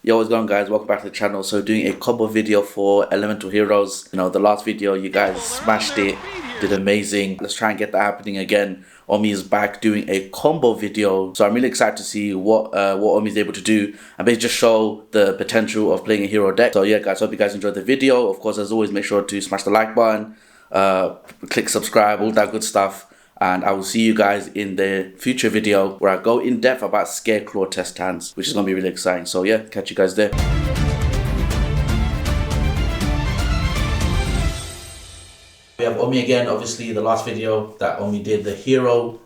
Yo, what's going on, guys? Welcome back to the channel. So doing a combo video for Elemental Heroes. You know, the last video you guys smashed it, did amazing. Let's try and get that happening again. Omi is back doing a combo video, so I'm really excited to see what Omi is able to do and basically just show the potential of playing a hero deck. So yeah, guys, hope you guys enjoyed the video. Of course, as always, make sure to smash the like button, click subscribe, all that good stuff. And I will see you guys in the future video where I go in depth about Scareclaw test hands, which is going to be really exciting. So yeah, catch you guys there. We have Omi again. Obviously, the last video that Omi did, the hero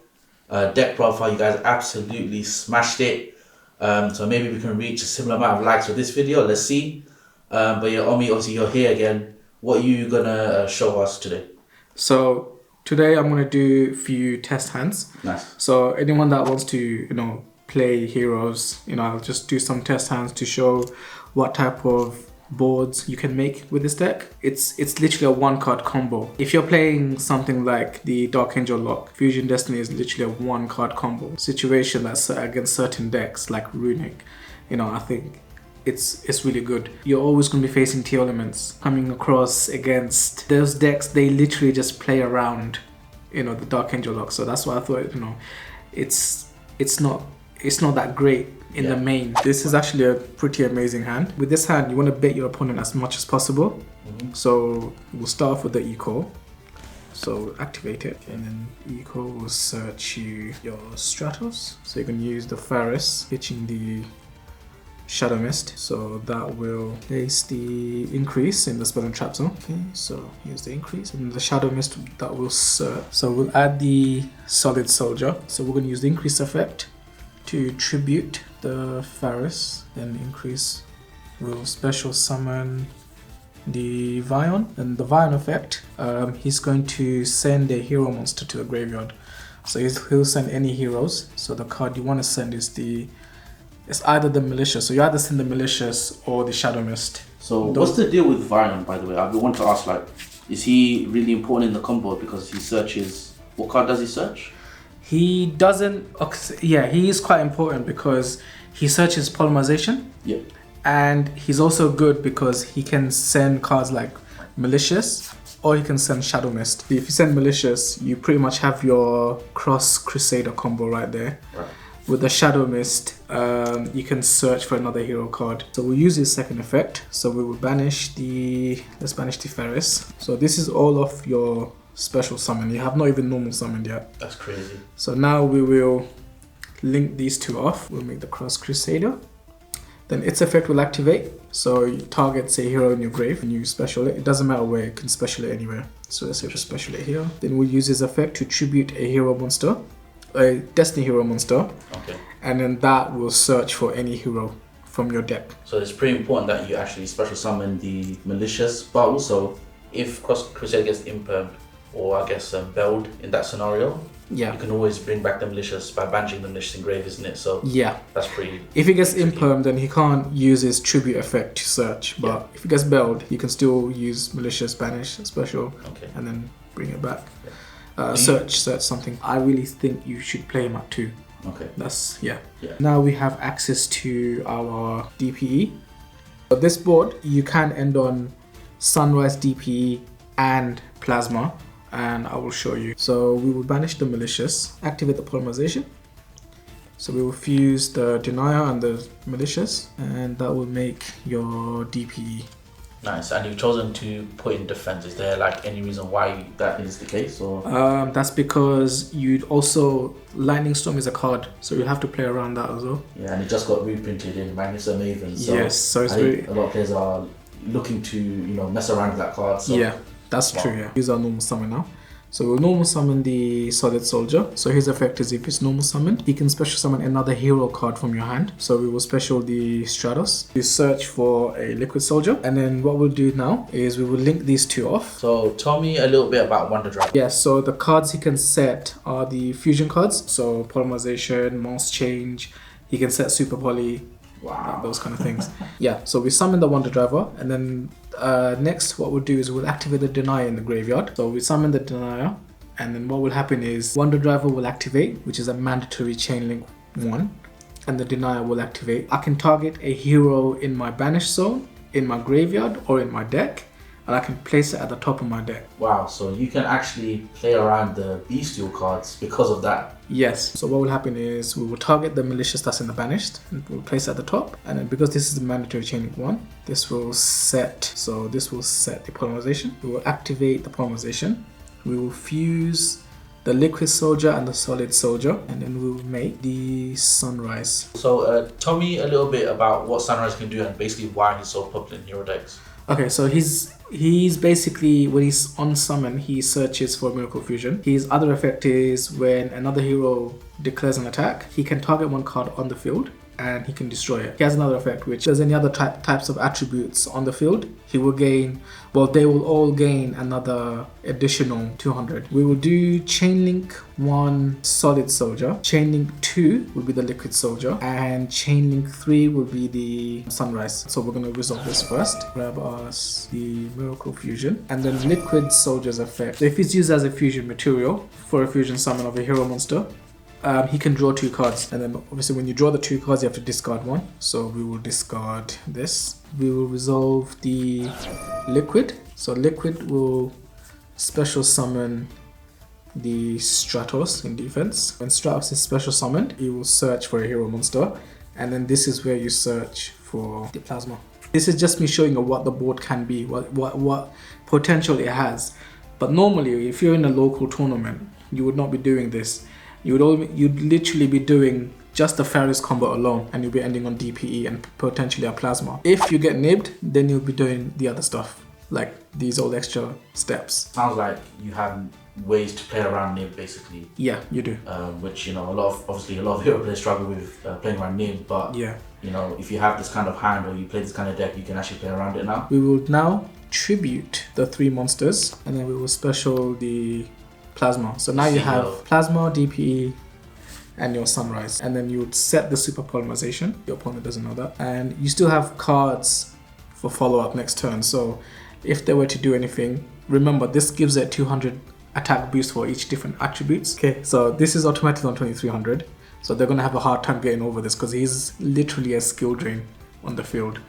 deck profile, you guys absolutely smashed it. So maybe we can reach a similar amount of likes for this video. Let's see. But yeah, Omi, obviously you're here again. What are you going to show us today? So today I'm going to do a few test hands. Nice. So anyone that wants to, play heroes, I'll just do some test hands to show what type of boards you can make with this deck. It's literally a one card combo. If you're playing something like the Dark Angel Lock, Fusion Destiny is literally a one card combo situation that's against certain decks like Runic. I think it's really good. You're always going to be facing T elements coming across against those decks. They literally just play around the Dark Angel Lock. So that's why I thought it's not that great in the main. This is actually a pretty amazing hand. With this hand, you want to bait your opponent as much as possible. So we'll start off with the eco. So activate it, and then eco will search your Stratos. So you can use the Faris, hitching the Shadow Mist, so that will place the increase in the spell and trap zone. Okay, so here's the increase, and the Shadow Mist that will serve. So we'll add the Solid Soldier. So we're going to use the increase effect to tribute the Faris. Then increase will special summon the Vion, and the Vion effect, he's going to send a hero monster to the graveyard. So he'll send any heroes. So the card you want to send is it's either the Malicious, so you either send the Malicious or the Shadow Mist. So what's the deal with Vion, by the way? I want to ask, is he really important in the combo because he searches, what card does he search? He doesn't, yeah, he is quite important because he searches Polymerization. Yeah. And he's also good because he can send cards like Malicious or he can send Shadow Mist. If you send Malicious, you pretty much have your Cross Crusader combo right there. Right. With the Shadow Mist, you can search for another hero card. So we'll use his second effect. So we will let's banish the Faris. So this is all of your special summon. You have not even normal summoned yet. That's crazy. So now we will link these two off. We'll make the Cross Crusader. Then its effect will activate. So you target, say, hero in your grave and you special it. It doesn't matter where, you can special it anywhere. So let's say we special it here. Then we'll use his effect to tribute a hero monster, a Destiny hero monster. Okay. And then that will search for any hero from your deck. So it's pretty important that you actually special summon the Malicious, but also if Cross Crusader gets impermed or I guess belled in that scenario, you can always bring back the Malicious by banishing the Malicious in grave, isn't it? So yeah, that's pretty. If he gets impermed, then he can't use his tribute effect to search, but if he gets belled, he can still use Malicious, banish, special, and then bring it back. Search something. I really think you should play him at 2. Okay. That's yeah. Now we have access to our DPE. But this board, you can end on Sunrise DPE and Plasma, and I will show you. So we will banish the Malicious, activate the Polymerization. So we will fuse the Denier and the Malicious, and that will make your DPE. Nice. And you've chosen to put in defense. Is there any reason why that is the case, or? That's because you'd also Lightning Storm is a card, so you have to play around that as well. Yeah, and it just got reprinted in Magnificent Maven. So yes, so it's a lot of players are looking to mess around with that card. So. Yeah, that's true. Yeah, use our normal summon now. So we'll normal summon the Solid Soldier. So his effect is if it's normal summoned, he can special summon another hero card from your hand. So we will special the Stratos. You search for a Liquid Soldier. And then what we'll do now is we will link these two off. So tell me a little bit about Wonder Driver. Yeah, so the cards he can set are the fusion cards. So Polymerization, Moss Change. He can set Super Poly. Wow, those kind of things. Yeah, so we summon the Wonder Driver, and then next what we'll do is we'll activate the Denier in the graveyard. So we summon the Denier, and then what will happen is Wonder Driver will activate, which is a mandatory chain link 1, and the denier will activate. I can target a hero in my banished zone, in my graveyard, or in my deck, and I can place it at the top of my deck. Wow, so you can actually play around the bestial cards because of that. Yes, so what will happen is we will target the malicious that's in the banished and we'll place it at the top, and then because this is the mandatory chain link 1, this will set the polymerization. We will activate the polymerization. We will fuse the liquid soldier and the solid soldier, and then we will make the sunrise. So tell me a little bit about what Sunrise can do and basically why he's so popular in hero decks. Okay, so he's basically, when he's on summon, he searches for Miracle Fusion. His other effect is when another hero declares an attack, he can target one card on the field and he can destroy it. He has another effect which, if there's any other types of attributes on the field, he will gain, well, they will all gain another additional 200. We will do Chainlink 1 Solid Soldier, Chainlink 2 will be the Liquid Soldier, and Chainlink 3 will be the Sunrise. So we're going to resolve this first. Grab us the Miracle Fusion, and then Liquid Soldier's effect. So if it's used as a fusion material for a fusion summon of a hero monster, he can draw 2 cards, and then obviously when you draw the 2 cards you have to discard one, so we will discard this. We will resolve the Liquid, so Liquid will special summon the Stratos in defense. When Stratos is special summoned, you will search for a hero monster, and then this is where you search for the Plasma. This is just me showing you what the board can be, what potential it has. But normally if you're in a local tournament, you would not be doing this. You'd literally be doing just the Faris combo alone, and you'll be ending on DPE and potentially a Plasma. If you get nibbed, then you'll be doing the other stuff, like these all extra steps. Sounds like you have ways to play around nib basically. Yeah, you do. Which, you know, a lot of hero players struggle with playing around nib, but yeah, you know, if you have this kind of hand or you play this kind of deck, you can actually play around it now. We will now tribute the 3 monsters, and then we will special the Plasma. So now you have Plasma, DPE, and your Sunrise. And then you would set the super polymerization. Your opponent doesn't know that. And you still have cards for follow-up next turn. So if they were to do anything, remember this gives it 200 attack boost for each different attributes. Okay, so this is automatically on 2300. So they're going to have a hard time getting over this because he's literally a skill drain on the field.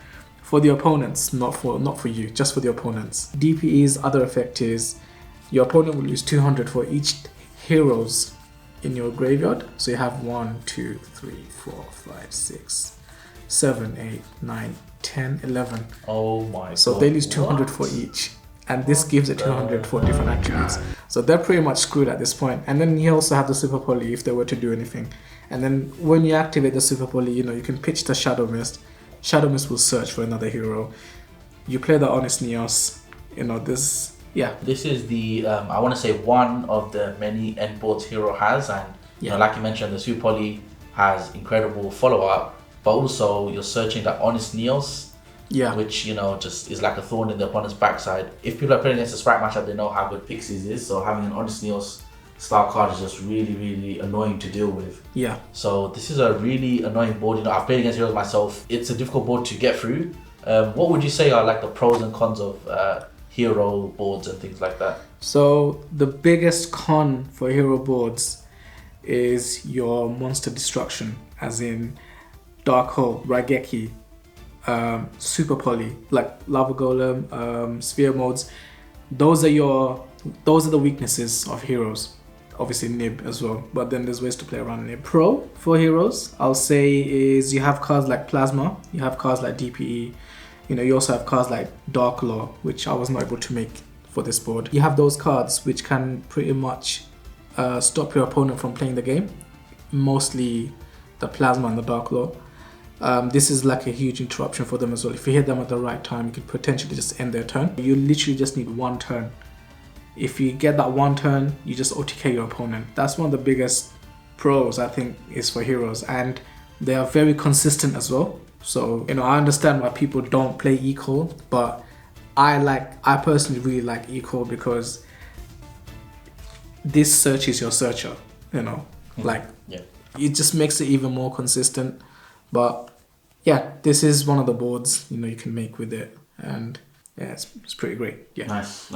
For the opponents, not for you, just for the opponents. DPE's other effect is your opponent will lose 200 for each heroes in your graveyard. So you have 1, 2, 3, 4, 5, 6, 7, 8, 9, 10, 11. Oh my god. So they lose 200 for each. And this gives it 200 for different attributes. So they're pretty much screwed at this point. And then you also have the Super Poly if they were to do anything. And then when you activate the Super Poly, you know, you can pitch the Shadow Mist. Shadow Mist will search for another hero. You play the Honest Neos. You know, this... Yeah. This is the, I want to say, one of the many end boards Hero has, and you know, like you mentioned, the Super Poly has incredible follow-up, but also you're searching that Honest Neos, which, you know, just is like a thorn in the opponent's backside. If people are playing against a Sprite matchup, they know how good Pixies is, so having an Honest Neos style card is just really, really annoying to deal with. Yeah. So this is a really annoying board. You know, I've played against Heroes myself. It's a difficult board to get through. What would you say are like the pros and cons of hero boards and things like that? So the biggest con for hero boards is your monster destruction, as in Dark Hole, Raigeki, Super Poly, like Lava Golem, Sphere modes. Those are the weaknesses of heroes. Obviously Nib as well, but then there's ways to play around Nib. Pro for heroes, I'll say, is you have cards like Plasma, you have cards like DPE. You know, you also have cards like Dark Law, which I was not able to make for this board. You have those cards which can pretty much stop your opponent from playing the game. Mostly the Plasma and the Dark Law. This is like a huge interruption for them as well. If you hit them at the right time, you could potentially just end their turn. You literally just need 1 turn. If you get that 1 turn, you just OTK your opponent. That's one of the biggest pros, I think, is for heroes. And they are very consistent as well. So, you know, I understand why people don't play Eco, but I personally really like Eco because this searches your searcher, you know, it just makes it even more consistent. But yeah, this is one of the boards, you know, you can make with it, and yeah, it's pretty great. Yeah. Nice.